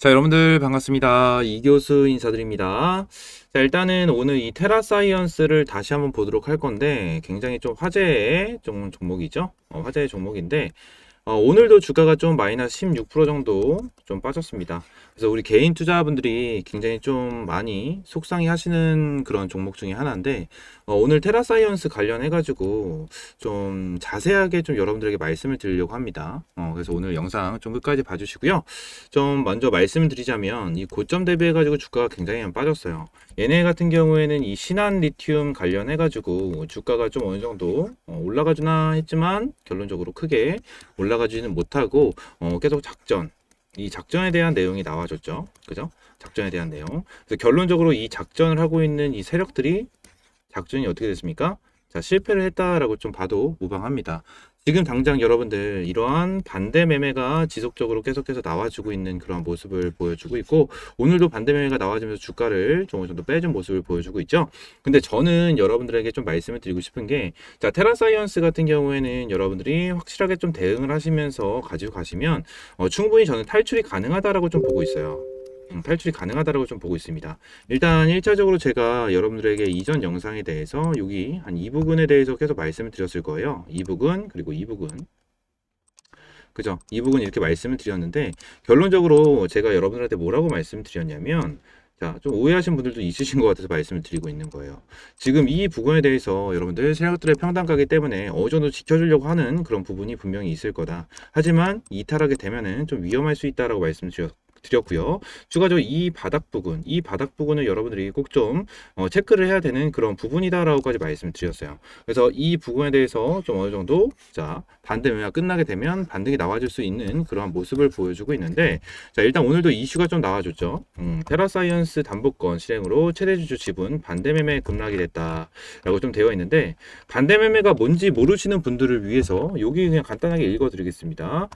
자, 여러분들 반갑습니다. 이교수 인사드립니다. 자, 일단은 오늘 이 테라사이언스를 다시 한번 보도록 할 건데 굉장히 좀 화제의 종목이죠. 화제의 종목인데 오늘도 주가가 좀 마이너스 16% 정도 좀 빠졌습니다. 그래서 우리 개인 투자분들이 굉장히 좀 많이 속상해 하시는 그런 종목 중에 하나인데, 오늘 테라사이언스 관련해가지고 좀 자세하게 좀 여러분들에게 말씀을 드리려고 합니다. 그래서 오늘 영상 좀 끝까지 봐주시고요. 좀 먼저 말씀을 드리자면, 이 고점 대비해가지고 주가가 굉장히 빠졌어요. 얘네 같은 경우에는 이 신한 리튬 관련해가지고 주가가 좀 어느 정도 올라가주나 했지만 결론적으로 크게 올라가지는 못하고 계속 이 작전에 대한 내용이 나와줬죠. 그죠? 작전에 대한 내용. 그래서 결론적으로 이 작전을 하고 있는 이 세력들이 작전이 어떻게 됐습니까? 자, 실패를 했다라고 좀 봐도 무방합니다. 지금 당장 여러분들 이러한 반대 매매가 지속적으로 계속해서 나와주고 있는 그런 모습을 보여주고 있고, 오늘도 반대 매매가 나와주면서 주가를 좀 어느 정도 빼준 모습을 보여주고 있죠. 근데 저는 여러분들에게 좀 말씀을 드리고 싶은 게, 자, 테라사이언스 같은 경우에는 여러분들이 확실하게 좀 대응을 하시면서 가지고 가시면 충분히 저는 탈출이 가능하다라고 좀 보고 있어요. 탈출이 가능하다라고 좀 보고 있습니다. 일단 1차적으로 제가 여러분들에게 이전 영상에 대해서 여기 한 이 부분에 대해서 계속 말씀을 드렸을 거예요. 이 부분 그리고 이 부분, 그죠? 이 부분 이렇게 말씀을 드렸는데 결론적으로 제가 여러분들한테 뭐라고 말씀을 드렸냐면, 자, 좀 오해하신 분들도 있으신 것 같아서 말씀을 드리고 있는 거예요. 지금 이 부분에 대해서 여러분들 세력들의 평단가기 때문에 어느 정도 지켜주려고 하는 그런 부분이 분명히 있을 거다. 하지만 이탈하게 되면은 좀 위험할 수 있다라고 드렸고요. 추가적으로 이 바닥 부분을 여러분들이 꼭 좀 체크를 해야 되는 그런 부분이다라고까지 말씀을 드렸어요. 그래서 이 부분에 대해서 좀 어느 정도, 자, 반대 매매가 끝나게 되면 반등이 나와줄 수 있는 그러한 모습을 보여주고 있는데, 자, 일단 오늘도 이슈가 좀 나와줬죠. 테라사이언스 담보권 실행으로 최대주주 지분 반대 매매 급락이 됐다라고 좀 되어 있는데, 반대 매매가 뭔지 모르시는 분들을 위해서 여기 그냥 간단하게 읽어드리겠습니다.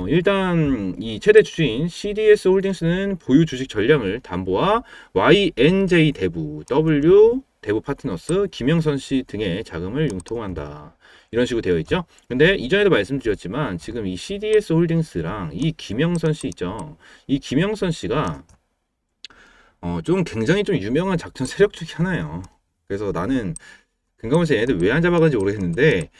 일단 이 최대 주주인 CDS 홀딩스는 보유 주식 전량을 담보와 YNJ 대부, W 대부 파트너스, 김영선 씨 등의 자금을 융통한다. 이런 식으로 되어 있죠. 근데 이전에도 말씀드렸지만 지금 이 CDS 홀딩스랑 이 김영선 씨 있죠. 이 김영선 씨가 좀 굉장히 좀 유명한 작전 세력 중에 하나예요. 그래서 나는 금감원에서 얘네들 왜 안 잡아간지 모르겠는데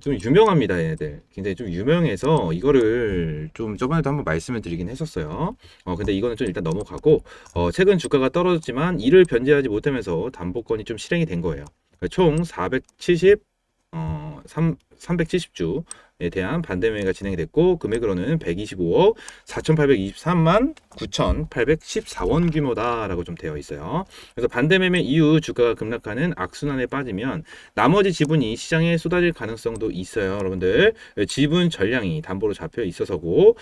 좀 유명합니다. 얘네들 굉장히 좀 유명해서 이거를 좀 저번에도 한번 말씀을 드리긴 했었어요. 근데 이거는 좀 일단 넘어가고, 최근 주가가 떨어졌지만 이를 변제하지 못하면서 담보권이 좀 실행이 된 거예요. 총 370주에 대한 반대 매매가 진행이 됐고, 금액으로는 125억 4,823만 9,814원 규모다라고 좀 되어 있어요. 그래서 반대 매매 이후 주가가 급락하는 악순환에 빠지면 나머지 지분이 시장에 쏟아질 가능성도 있어요. 여러분들, 지분 전량이 담보로 잡혀 있어서고,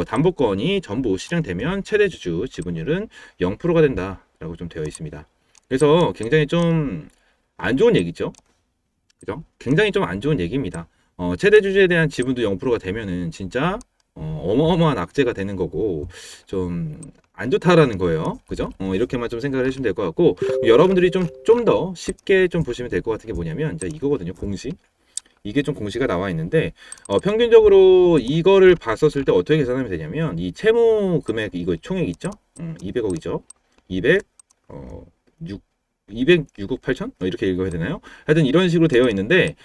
담보권이 전부 실행되면 최대 주주 지분율은 0%가 된다라고 좀 되어 있습니다. 그래서 굉장히 좀 안 좋은 얘기죠. 그죠? 굉장히 좀 안 좋은 얘기입니다. 최대 주주에 대한 지분도 0%가 되면은 진짜 어마어마한 악재가 되는 거고 좀 안 좋다라는 거예요. 그죠? 이렇게만 좀 생각을 해주시면 될 것 같고, 여러분들이 좀 더 쉽게 좀 보시면 될 것 같은 게 뭐냐면 이제 이거거든요. 공식. 이게 좀 공시가 나와 있는데, 평균적으로 이거를 봤었을 때 어떻게 계산하면 되냐면, 이 채무 금액 이거 총액 있죠? 200억이죠. 200, 6 206억 8천? 이렇게 읽어야 되나요? 하여튼 이런 식으로 되어 있는데,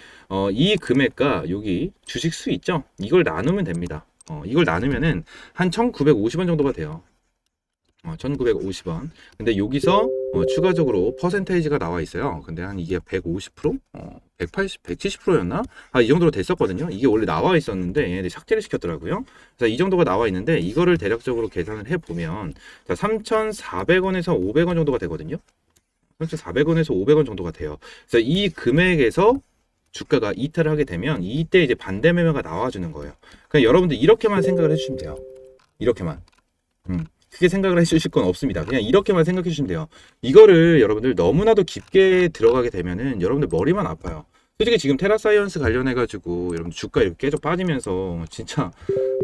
이 금액과 여기 주식수 있죠? 이걸 나누면 됩니다. 이걸 나누면은 한 1,950원 정도가 돼요. 1,950원. 근데 여기서 추가적으로 퍼센테이지가 나와 있어요. 근데 한 이게 150%? 180, 170%였나? 이 정도로 됐었거든요. 이게 원래 나와 있었는데 얘네들이 삭제를 시켰더라고요. 그래서 이 정도가 나와 있는데 이거를 대략적으로 계산을 해보면, 자, 3,400원에서 500원 정도가 되거든요. 3,400원에서 500원 정도가 돼요. 그래서 이 금액에서 주가가 이탈을 하게 되면 이때 이제 반대 매매가 나와주는 거예요. 그냥 여러분들 이렇게만 생각을 해주시면 돼요. 이렇게만. 크게 생각을 해주실 건 없습니다. 그냥 이렇게만 생각해 주시면 돼요. 이거를 여러분들 너무나도 깊게 들어가게 되면은 여러분들 머리만 아파요. 솔직히 지금 테라사이언스 관련해가지고 여러분 주가 이렇게 계속 빠지면서 진짜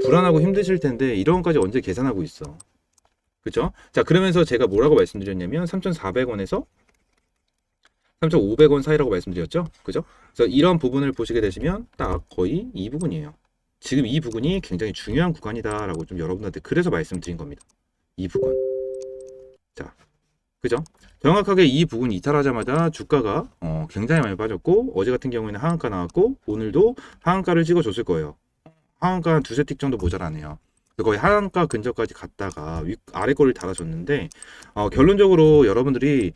불안하고 힘드실 텐데 이런 것까지 언제 계산하고 있어. 그죠? 자, 그러면서 제가 뭐라고 말씀드렸냐면 3,400원에서 3,500원 사이라고 말씀드렸죠? 그죠? 그래서 이런 부분을 보시게 되시면 딱 거의 이 부분이에요. 지금 이 부분이 굉장히 중요한 구간이다라고 좀 여러분한테 그래서 말씀드린 겁니다. 이 부근. 자, 그죠? 정확하게 이 부근 이탈하자마자 주가가 굉장히 많이 빠졌고, 어제 같은 경우에는 하한가 나왔고, 오늘도 하한가를 찍어줬을 거예요. 하한가 한 두세 틱 정도 모자라네요. 거의 하한가 근처까지 갔다가 아래 거를 달아줬는데, 결론적으로 여러분들이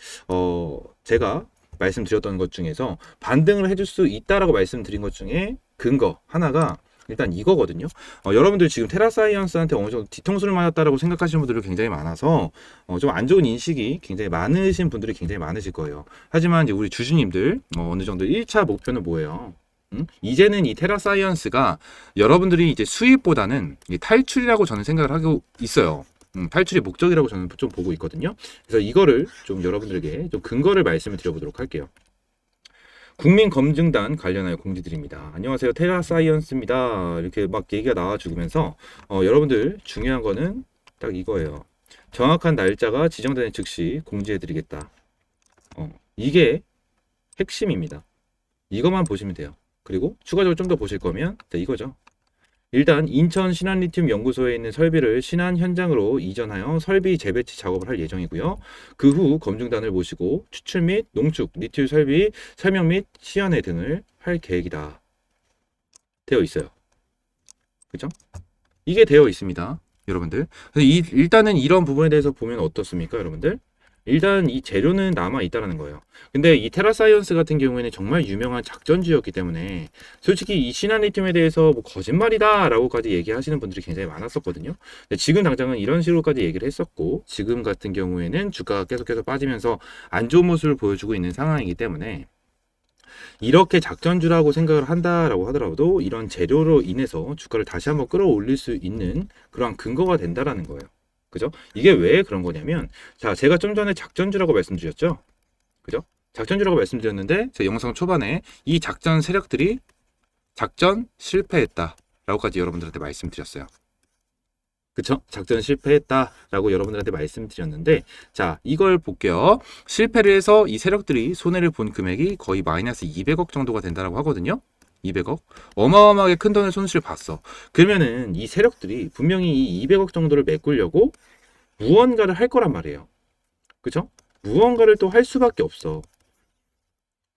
제가 말씀드렸던 것 중에서 반등을 해줄 수 있다라고 말씀드린 것 중에 근거 하나가 일단 이거거든요. 여러분들 지금 테라사이언스한테 어느 정도 뒤통수를 맞았다라고 생각하시는 분들이 굉장히 많아서 좀 안 좋은 인식이 굉장히 많으신 분들이 굉장히 많으실 거예요. 하지만 이제 우리 주주님들 어느 정도 1차 목표는 뭐예요? 이제는 이 테라사이언스가 여러분들이 이제 수입보다는 이 탈출이라고 저는 생각을 하고 있어요. 탈출이 목적이라고 저는 좀 보고 있거든요. 그래서 이거를 좀 여러분들에게 좀 근거를 말씀을 드려보도록 할게요. 국민검증단 관련하여 공지드립니다. 안녕하세요, 테라사이언스입니다. 이렇게 막 얘기가 나와 죽으면서 여러분들 중요한 거는 딱 이거예요. 정확한 날짜가 지정되는 즉시 공지해드리겠다. 이게 핵심입니다. 이것만 보시면 돼요. 그리고 추가적으로 좀 더 보실 거면 이거죠. 일단 인천 신한리튬 연구소에 있는 설비를 신한 현장으로 이전하여 설비 재배치 작업을 할 예정이고요. 그 후 검증단을 모시고 추출 및 농축, 리튬 설비 설명 및 시연회 등을 할 계획이다. 되어 있어요. 그죠? 이게 되어 있습니다. 여러분들. 일단은 이런 부분에 대해서 보면 어떻습니까, 여러분들? 일단 이 재료는 남아 있다라는 거예요. 근데 이 테라사이언스 같은 경우에는 정말 유명한 작전주였기 때문에 솔직히 이 신한리튬에 대해서 뭐 거짓말이다 라고까지 얘기하시는 분들이 굉장히 많았었거든요. 근데 지금 당장은 이런 식으로까지 얘기를 했었고, 지금 같은 경우에는 주가가 계속해서 빠지면서 안 좋은 모습을 보여주고 있는 상황이기 때문에 이렇게 작전주라고 생각을 한다라고 하더라도 이런 재료로 인해서 주가를 다시 한번 끌어올릴 수 있는 그런 근거가 된다라는 거예요. 그죠? 이게 왜 그런 거냐면, 자, 제가 좀 전에 작전주라고 말씀드렸죠? 그죠? 작전주라고 말씀드렸는데, 제 영상 초반에 이 작전 세력들이 작전 실패했다 라고까지 여러분들한테 말씀드렸어요. 그쵸? 작전 실패했다라고 여러분들한테 말씀드렸는데, 자, 이걸 볼게요. 실패를 해서 이 세력들이 손해를 본 금액이 거의 마이너스 200억 정도가 된다라고 하거든요. 200억? 어마어마하게 큰 돈을 손실을 봤어. 그러면은 이 세력들이 분명히 이 200억 정도를 메꾸려고 무언가를 할 거란 말이에요. 그쵸? 무언가를 또 할 수밖에 없어.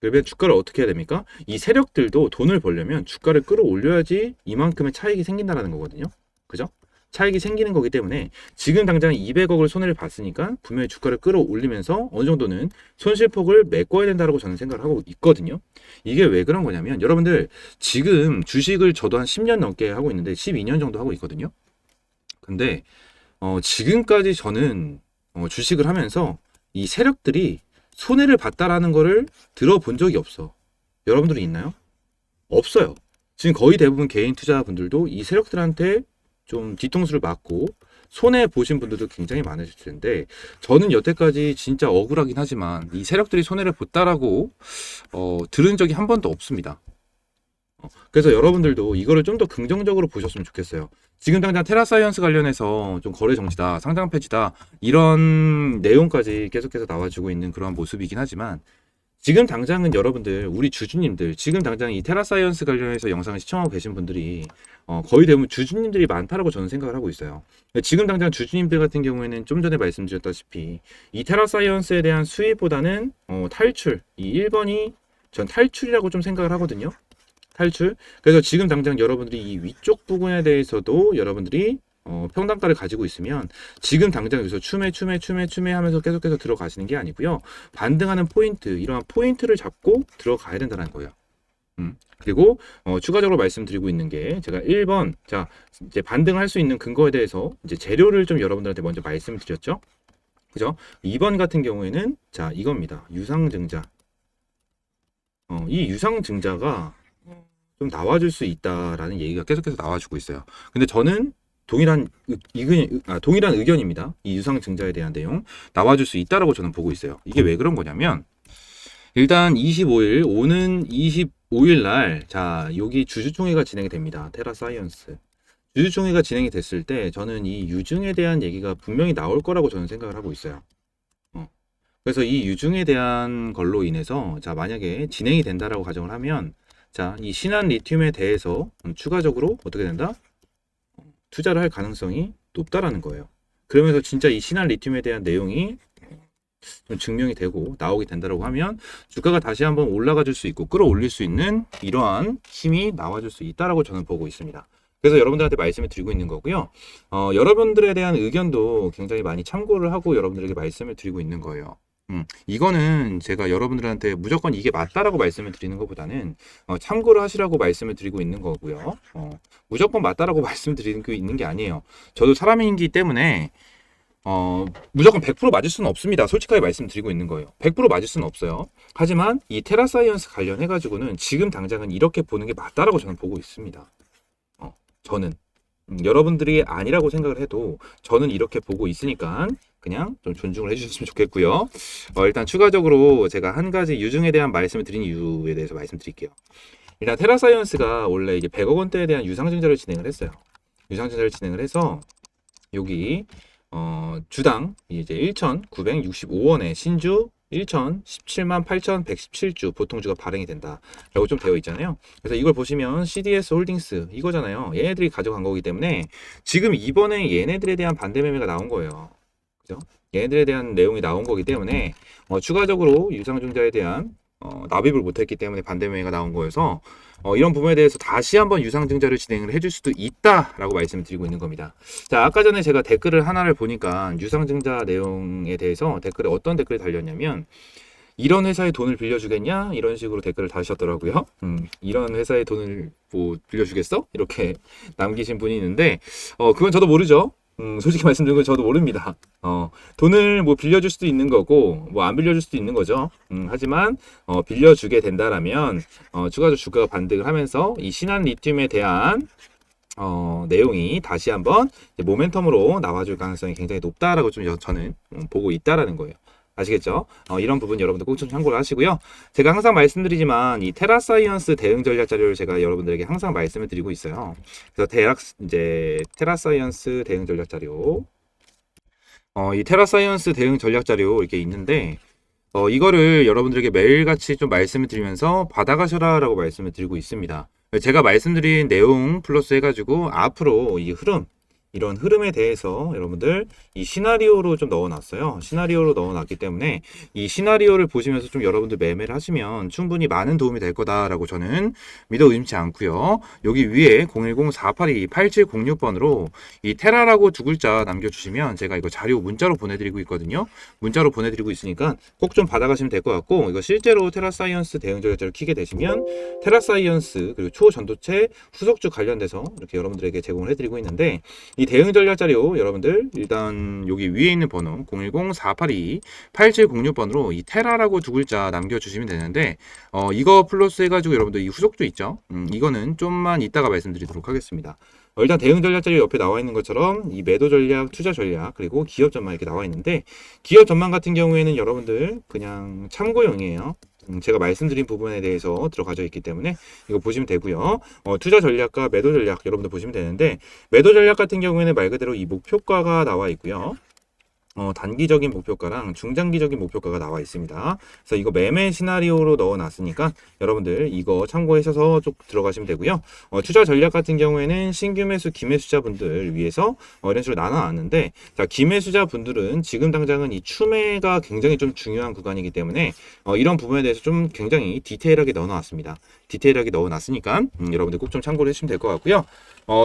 그러면 주가를 어떻게 해야 됩니까? 이 세력들도 돈을 벌려면 주가를 끌어올려야지 이만큼의 차익이 생긴다는 거거든요. 그죠? 차익이 생기는 거기 때문에 지금 당장 200억을 손해를 봤으니까 분명히 주가를 끌어올리면서 어느 정도는 손실폭을 메꿔야 된다고 저는 생각을 하고 있거든요. 이게 왜 그런 거냐면, 여러분들 지금 주식을 저도 한 10년 넘게 하고 있는데 12년 정도 하고 있거든요. 근데 지금까지 저는 주식을 하면서 이 세력들이 손해를 봤다라는 거를 들어본 적이 없어. 여러분들이 있나요? 없어요. 지금 거의 대부분 개인 투자분들도 이 세력들한테 좀 뒤통수를 맞고 손해 보신 분들도 굉장히 많으실 텐데, 저는 여태까지 진짜 억울하긴 하지만 이 세력들이 손해를 봤다라고 들은 적이 한 번도 없습니다. 그래서 여러분들도 이거를 좀 더 긍정적으로 보셨으면 좋겠어요. 지금 당장 테라사이언스 관련해서 좀 거래 정지다, 상장 폐지다, 이런 내용까지 계속해서 나와주고 있는 그런 모습이긴 하지만, 지금 당장은 여러분들, 우리 주주님들, 지금 당장 이 테라사이언스 관련해서 영상을 시청하고 계신 분들이 거의 대부분 주주님들이 많다라고 저는 생각을 하고 있어요. 지금 당장 주주님들 같은 경우에는 좀 전에 말씀드렸다시피 이 테라사이언스에 대한 수입보다는 탈출, 이 1번이 전 탈출이라고 좀 생각을 하거든요. 탈출. 그래서 지금 당장 여러분들이 이 위쪽 부분에 대해서도 여러분들이 평단가를 가지고 있으면 지금 당장 여기서 추매 하면서 계속해서 들어가시는 게 아니고요. 반등하는 포인트, 이러한 포인트를 잡고 들어가야 된다는 거예요. 그리고 추가적으로 말씀드리고 있는 게, 제가 1번, 자, 이제 반등할 수 있는 근거에 대해서 이제 재료를 좀 여러분들한테 먼저 말씀을 드렸죠. 그죠? 2번 같은 경우에는 자, 이겁니다. 유상증자. 이 유상증자가 좀 나와줄 수 있다라는 얘기가 계속해서 나와주고 있어요. 근데 저는 동일한 의견입니다. 이 유상증자에 대한 내용 나와줄 수 있다라고 저는 보고 있어요. 이게 왜 그런 거냐면, 일단 25일, 오는 25일 날, 자, 여기 주주총회가 진행이 됩니다. 테라사이언스. 주주총회가 진행이 됐을 때 저는 이 유증에 대한 얘기가 분명히 나올 거라고 저는 생각을 하고 있어요. 그래서 이 유증에 대한 걸로 인해서, 자, 만약에 진행이 된다라고 가정을 하면, 자, 이 신한 리튬에 대해서 추가적으로 어떻게 된다? 투자를 할 가능성이 높다라는 거예요. 그러면서 진짜 이 신한 리튬에 대한 내용이 좀 증명이 되고 나오게 된다고 하면 주가가 다시 한번 올라가 줄 수 있고 끌어올릴 수 있는 이러한 힘이 나와줄 수 있다라고 저는 보고 있습니다. 그래서 여러분들한테 말씀을 드리고 있는 거고요. 여러분들에 대한 의견도 굉장히 많이 참고를 하고 여러분들에게 말씀을 드리고 있는 거예요. 이거는 제가 여러분들한테 무조건 이게 맞다라고 말씀을 드리는 것보다는 참고를 하시라고 말씀을 드리고 있는 거고요. 무조건 맞다라고 말씀드리고 있는 게 아니에요. 저도 사람이기 때문에 무조건 100% 맞을 수는 없습니다. 솔직하게 말씀드리고 있는 거예요. 100% 맞을 수는 없어요. 하지만 이 테라사이언스 관련해가지고는 지금 당장은 이렇게 보는 게 맞다라고 저는 보고 있습니다. 저는 여러분들이 아니라고 생각을 해도 저는 이렇게 보고 있으니까 그냥 좀 존중을 해주셨으면 좋겠고요. 일단 추가적으로 제가 한 가지 유증에 대한 말씀을 드린 이유에 대해서 말씀드릴게요. 일단 테라사이언스가 원래 이게 100억 원대에 대한 유상증자를 진행을 했어요. 유상증자를 진행을 해서 여기 주당 이제 1,965원에 신주 1,017만 8,117주 보통주가 발행이 된다 라고 좀 되어 있잖아요. 그래서 이걸 보시면 CDS 홀딩스 이거잖아요. 얘네들이 가져간 거기 때문에 지금 이번에 얘네들에 대한 반대 매매가 나온 거예요. 그죠? 얘네들에 대한 내용이 나온 거기 때문에 추가적으로 유상증자에 대한 납입을 못했기 때문에 반대 매매가 나온 거여서 이런 부분에 대해서 다시 한번 유상증자를 진행을 해줄 수도 있다라고 말씀을 드리고 있는 겁니다. 자, 아까 전에 제가 댓글을 하나를 보니까 유상증자 내용에 대해서 댓글에 어떤 댓글이 달렸냐면 이런 회사에 돈을 빌려주겠냐? 이런 식으로 댓글을 다셨더라고요. 이런 회사에 돈을 뭐 빌려주겠어? 이렇게 남기신 분이 있는데 그건 저도 모르죠. 솔직히 말씀드리면 저도 모릅니다. 돈을 뭐 빌려줄 수도 있는 거고, 뭐 안 빌려줄 수도 있는 거죠. 하지만, 빌려주게 된다라면, 추가적으로 주가가 반등을 하면서 이 신한 리튬에 대한, 내용이 다시 한번 모멘텀으로 나와줄 가능성이 굉장히 높다라고 좀 저는 보고 있다라는 거예요. 아시겠죠? 이런 부분 여러분들 꼭 좀 참고를 하시고요. 제가 항상 말씀드리지만 이 테라사이언스 대응 전략 자료를 제가 여러분들에게 항상 말씀을 드리고 있어요. 그래서 이제 테라사이언스 대응 전략 자료. 이 테라사이언스 대응 전략 자료 이렇게 있는데 이거를 여러분들에게 매일같이 좀 말씀을 드리면서 받아가셔라라고 말씀을 드리고 있습니다. 제가 말씀드린 내용 플러스 해가지고 앞으로 이 흐름 이런 흐름에 대해서 여러분들 이 시나리오로 좀 넣어놨어요. 시나리오로 넣어놨기 때문에 이 시나리오를 보시면서 좀 여러분들 매매를 하시면 충분히 많은 도움이 될 거다라고 저는 믿어 의심치 않고요. 여기 위에 010-482-8706번으로 이 테라라고 두 글자 남겨주시면 제가 이거 자료 문자로 보내드리고 있거든요. 문자로 보내드리고 있으니까 꼭 좀 받아가시면 될 것 같고 이거 실제로 테라사이언스 대응 전략자를 키게 되시면 테라사이언스 그리고 초전도체 후속주 관련돼서 이렇게 여러분들에게 제공을 해드리고 있는데 이 대응 전략 자료 여러분들 일단 여기 위에 있는 번호 010-482-8706번으로 이 테라라고 두 글자 남겨주시면 되는데 이거 플러스 해가지고 여러분들 이 후속주 있죠? 이거는 좀만 이따가 말씀드리도록 하겠습니다. 일단 대응 전략 자료 옆에 나와 있는 것처럼 이 매도 전략, 투자 전략, 그리고 기업 전망 이렇게 나와 있는데 기업 전망 같은 경우에는 여러분들 그냥 참고용이에요. 제가 말씀드린 부분에 대해서 들어가져 있기 때문에 이거 보시면 되고요. 투자 전략과 매도 전략 여러분들 보시면 되는데 매도 전략 같은 경우에는 말 그대로 이 목표가가 나와 있고요. 단기적인 목표가랑 중장기적인 목표가가 나와 있습니다. 그래서 이거 매매 시나리오로 넣어놨으니까 여러분들 이거 참고하셔서 쭉 들어가시면 되고요. 투자 전략 같은 경우에는 신규 매수, 기매수자 분들 위해서 이런 식으로 나눠놨는데 자, 기매수자 분들은 지금 당장은 이 추매가 굉장히 좀 중요한 구간이기 때문에 이런 부분에 대해서 좀 굉장히 디테일하게 넣어놨습니다. 디테일하게 넣어놨으니까 여러분들 꼭 좀 참고를 해주시면 될 것 같고요.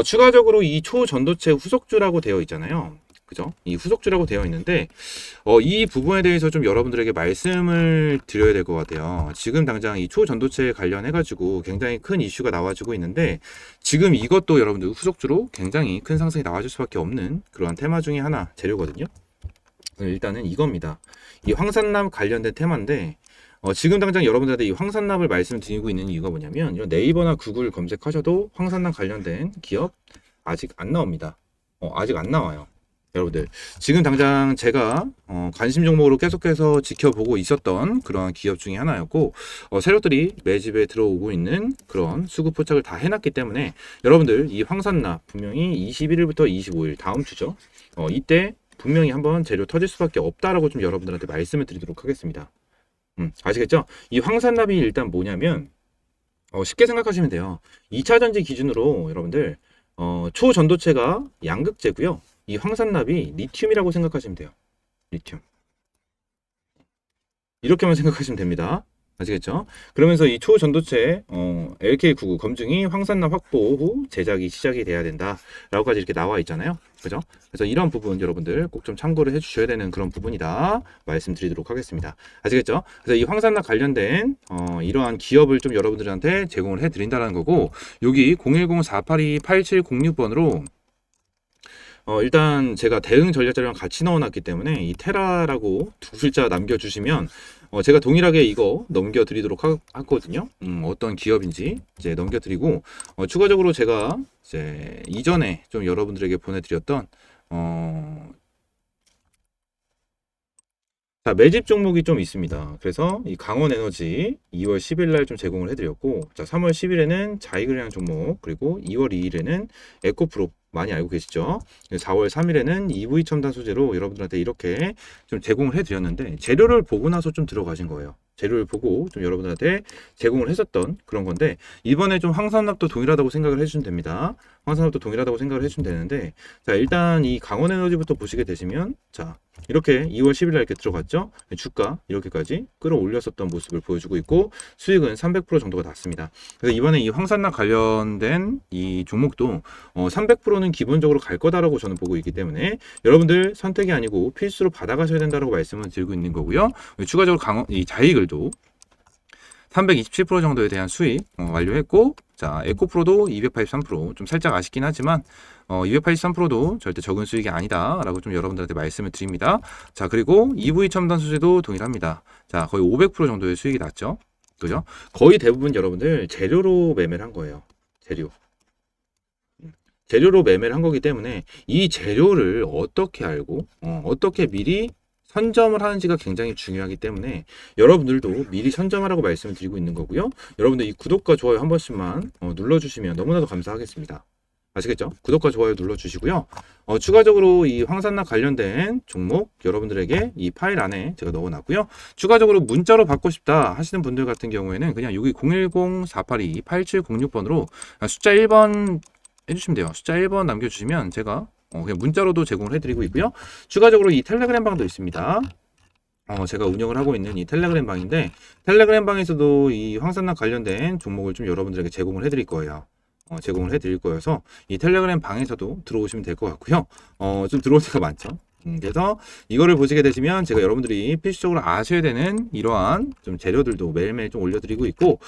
추가적으로 이 초전도체 후속주라고 되어 있잖아요. 그죠? 이 후속주라고 되어 있는데 이 부분에 대해서 좀 여러분들에게 말씀을 드려야 될 것 같아요. 지금 당장 이 초전도체 관련해 가지고 굉장히 큰 이슈가 나와주고 있는데 지금 이것도 여러분들 후속주로 굉장히 큰 상승이 나와줄 수밖에 없는 그러한 테마 중에 하나 재료거든요. 일단은 이겁니다. 이 황산남 관련된 테마인데 지금 당장 여러분들한테 이 황산납을 말씀드리고 있는 이유가 뭐냐면 네이버나 구글 검색하셔도 황산납 관련된 기업 아직 안 나옵니다. 아직 안 나와요. 여러분들 지금 당장 제가 관심 종목으로 계속해서 지켜보고 있었던 그런 기업 중에 하나였고 세력들이 매집에 들어오고 있는 그런 수급 포착을 다 해놨기 때문에 여러분들 이 황산납 분명히 21일부터 25일 다음 주죠. 이때 분명히 한번 재료 터질 수밖에 없다라고 좀 여러분들한테 말씀을 드리도록 하겠습니다. 아시겠죠? 이 황산납이 일단 뭐냐면 쉽게 생각하시면 돼요. 2차 전지 기준으로 여러분들 초전도체가 양극재고요. 이 황산납이 리튬이라고 생각하시면 돼요. 리튬. 이렇게만 생각하시면 됩니다. 아시겠죠? 그러면서 이 초전도체 LK99 검증이 황산납 확보 후 제작이 시작이 돼야 된다라고까지 이렇게 나와 있잖아요. 그죠? 그래서 이런 부분 여러분들 꼭 좀 참고를 해주셔야 되는 그런 부분이다 말씀드리도록 하겠습니다. 아시겠죠? 그래서 이 황산납 관련된 이러한 기업을 좀 여러분들한테 제공을 해드린다는 거고, 여기 010-482-8706번으로 일단 제가 대응 전략 자료랑 같이 넣어놨기 때문에 이 테라라고 두 글자 남겨주시면 제가 동일하게 이거 넘겨드리도록 하거든요. 어떤 기업인지 이제 넘겨드리고, 추가적으로 제가 이제 이전에 좀 여러분들에게 보내드렸던 자, 매집 종목이 좀 있습니다. 그래서 이 강원에너지 2월 10일 날 좀 제공을 해드렸고, 자, 3월 10일에는 자이그량 종목, 그리고 2월 2일에는 에코프로 많이 알고 계시죠? 4월 3일에는 EV 첨단 소재로 여러분들한테 이렇게 좀 제공을 해드렸는데, 재료를 보고 나서 좀 들어가신 거예요. 재료를 보고 좀 여러분들한테 제공을 했었던 그런 건데, 이번에 좀 황산납도 동일하다고 생각을 해주시면 됩니다. 황산납도 동일하다고 생각을 해주시면 되는데, 자, 일단 이 강원에너지부터 보시게 되시면, 자, 이렇게 2월 10일 날 이렇게 들어갔죠. 주가 이렇게까지 끌어올렸었던 모습을 보여주고 있고, 수익은 300% 정도가 났습니다. 그래서 이번에 이 황산납 관련된 이 종목도 300%는 기본적으로 갈 거다라고 저는 보고 있기 때문에 여러분들 선택이 아니고 필수로 받아가셔야 된다고 말씀을 드리고 있는 거고요. 추가적으로 이 자이글도 327% 정도에 대한 수익 완료했고, 자, 에코프로도 283%좀 살짝 아쉽긴 하지만 283%도 절대 적은 수익이 아니다 라고 좀 여러분들한테 말씀을 드립니다. 자, 그리고 EV 첨단 소재도 동일합니다. 자, 거의 500% 정도의 수익이 났죠. 그죠? 거의 대부분 여러분들 재료로 매매를 한 거예요. 재료로 매매를 한 거기 때문에 이 재료를 어떻게 알고 어떻게 미리 선점을 하는지가 굉장히 중요하기 때문에 여러분들도 미리 선점하라고 말씀을 드리고 있는 거고요. 여러분들 이 구독과 좋아요 한 번씩만 눌러주시면 너무나도 감사하겠습니다. 아시겠죠? 구독과 좋아요 눌러주시고요. 추가적으로 이 황산납 관련된 종목 여러분들에게 이 파일 안에 제가 넣어놨고요. 추가적으로 문자로 받고 싶다 하시는 분들 같은 경우에는 그냥 여기 010-482-8706번으로 숫자 1번 해주시면 돼요. 숫자 1번 남겨주시면 제가 그냥 문자로도 제공을 해드리고 있고요. 추가적으로 이 텔레그램 방도 있습니다. 제가 운영을 하고 있는 이 텔레그램 방인데, 텔레그램 방에서도 이 황산납 관련된 종목을 좀 여러분들에게 제공을 해드릴 거예요. 제공을 해드릴 거여서 이 텔레그램 방에서도 들어오시면 될 것 같고요. 좀 들어올 때가 많죠. 그래서 이거를 보시게 되시면 제가 여러분들이 필수적으로 아셔야 되는 이러한 좀 재료들도 매일매일 좀 올려드리고 있고,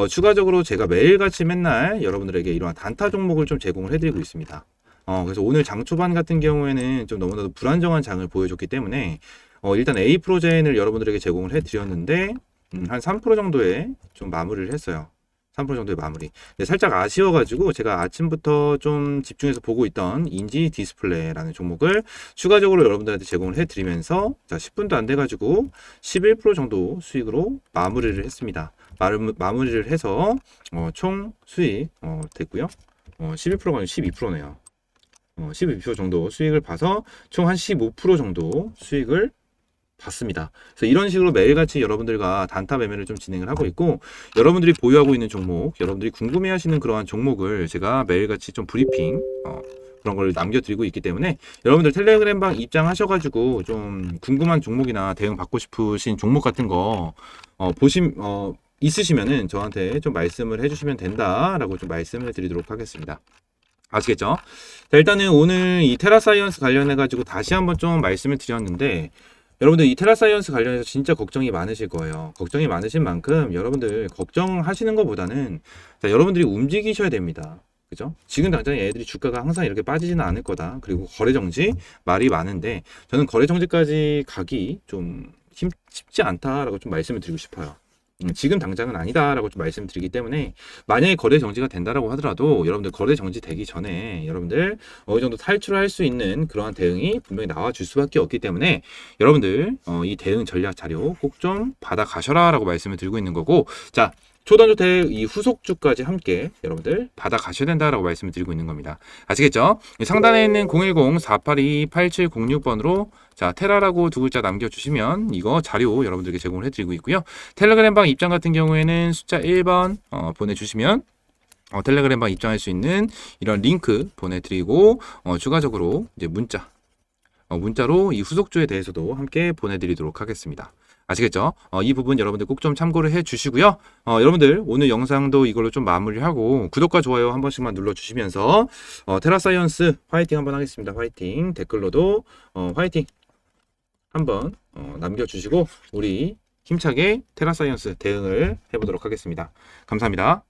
추가적으로 제가 매일같이 맨날 여러분들에게 이러한 단타 종목을 좀 제공을 해드리고 있습니다. 그래서 오늘 장 초반 같은 경우에는 좀 너무나도 불안정한 장을 보여줬기 때문에 일단 A 프로젠을 여러분들에게 제공을 해드렸는데 한 3% 정도의 좀 마무리를 했어요. 3% 정도의 마무리. 살짝 아쉬워가지고 제가 아침부터 좀 집중해서 보고 있던 인지 디스플레이라는 종목을 추가적으로 여러분들한테 제공을 해드리면서 자, 10분도 안 돼가지고 11% 정도 수익으로 마무리를 했습니다. 마무리를 해서 총 수익 됐고요. 11%가 아니고 12%네요. 12% 정도 수익을 봐서 총 한 15% 정도 수익을 봤습니다. 그래서 이런 식으로 매일같이 여러분들과 단타 매매를 좀 진행을 하고 있고, 여러분들이 보유하고 있는 종목, 여러분들이 궁금해하시는 그러한 종목을 제가 매일같이 좀 브리핑 그런 걸 남겨드리고 있기 때문에 여러분들 텔레그램방 입장하셔가지고 좀 궁금한 종목이나 대응 받고 싶으신 종목 같은 거 있으시면은 저한테 좀 말씀을 해주시면 된다라고 좀 말씀을 드리도록 하겠습니다. 아시겠죠? 자, 일단은 오늘 이 테라사이언스 관련해 가지고 다시 한번 좀 말씀을 드렸는데, 여러분들 이 테라사이언스 관련해서 진짜 걱정이 많으실 거예요. 걱정이 많으신 만큼 여러분들 걱정하시는 것보다는 자, 여러분들이 움직이셔야 됩니다. 그죠? 지금 당장 애들이 주가가 항상 이렇게 빠지지는 않을 거다. 그리고 거래 정지 말이 많은데 저는 거래 정지까지 가기 좀 쉽지 않다라고 좀 말씀을 드리고 싶어요. 지금 당장은 아니다라고 좀 말씀드리기 때문에 만약에 거래 정지가 된다라고 하더라도 여러분들 거래 정지 되기 전에 여러분들 어느 정도 탈출할 수 있는 그러한 대응이 분명히 나와줄 수밖에 없기 때문에 여러분들 이 대응 전략 자료 꼭 좀 받아 가셔라라고 말씀을 드리고 있는 거고, 자, 초단주택 이 후속주까지 함께 여러분들 받아 가셔야 된다라고 말씀을 드리고 있는 겁니다. 아시겠죠? 상단에 있는 010-482-8706번으로 자, 테라라고 두 글자 남겨주시면 이거 자료 여러분들께 제공을 해드리고 있고요. 텔레그램방 입장 같은 경우에는 숫자 1번 보내주시면 텔레그램방 입장할 수 있는 이런 링크 보내드리고 추가적으로 이제 문자로 이 후속조에 대해서도 함께 보내드리도록 하겠습니다. 아시겠죠? 이 부분 여러분들 꼭 좀 참고를 해 주시고요. 여러분들 오늘 영상도 이걸로 좀 마무리하고 구독과 좋아요 한 번씩만 눌러주시면서 테라사이언스 화이팅 한번 하겠습니다. 화이팅. 댓글로도 화이팅 한번 남겨주시고 우리 힘차게 테라사이언스 대응을 해보도록 하겠습니다. 감사합니다.